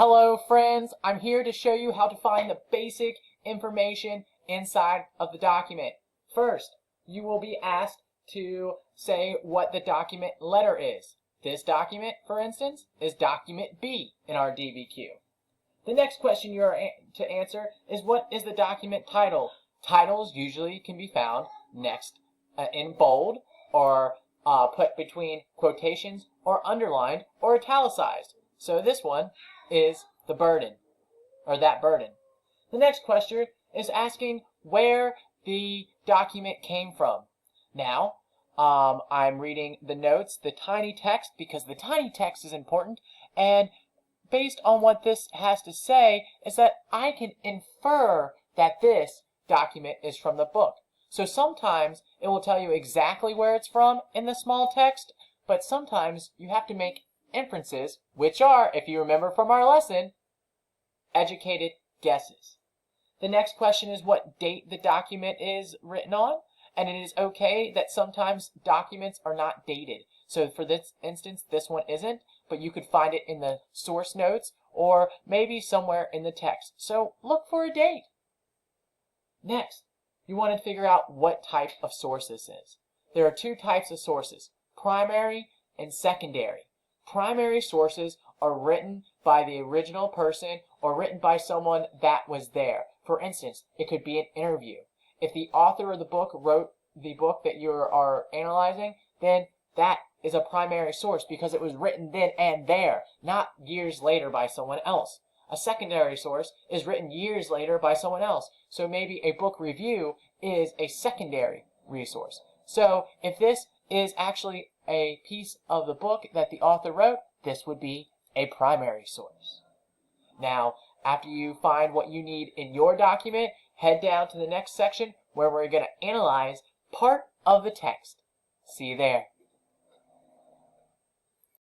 Hello friends, I'm here to show you how to find the basic information inside of the document. First, you will be asked to say what the document letter is. This document, for instance, is document B in our DBQ. The next question you are to answer is what is the document title? Titles usually can be found next in bold or put between quotations or underlined or italicized. So this one is the burden, or that burden. The next question is asking where the document came from. Now, I'm reading the notes, the tiny text, because the tiny text is important, and based on what this has to say is that I can infer that this document is from the book. So sometimes it will tell you exactly where it's from in the small text, but sometimes you have to make inferences, which are, if you remember from our lesson, educated guesses. The next question is what date the document is written on, and it is okay that sometimes documents are not dated. So for this instance, this one isn't, but you could find it in the source notes or maybe somewhere in the text. So look for a date. Next, you want to figure out what type of source this is. There are two types of sources, primary and secondary. Primary sources are written by the original person or written by someone that was there. For instance, it could be an interview. If the author of the book wrote the book that you are analyzing, then that is a primary source because it was written then and there, not years later by someone else. A secondary source is written years later by someone else. So maybe a book review is a secondary resource. So if this is actually a piece of the book that the author wrote, this would be a primary source. Now, after you find what you need in your document, head down to the next section where we're going to analyze part of the text. See you there.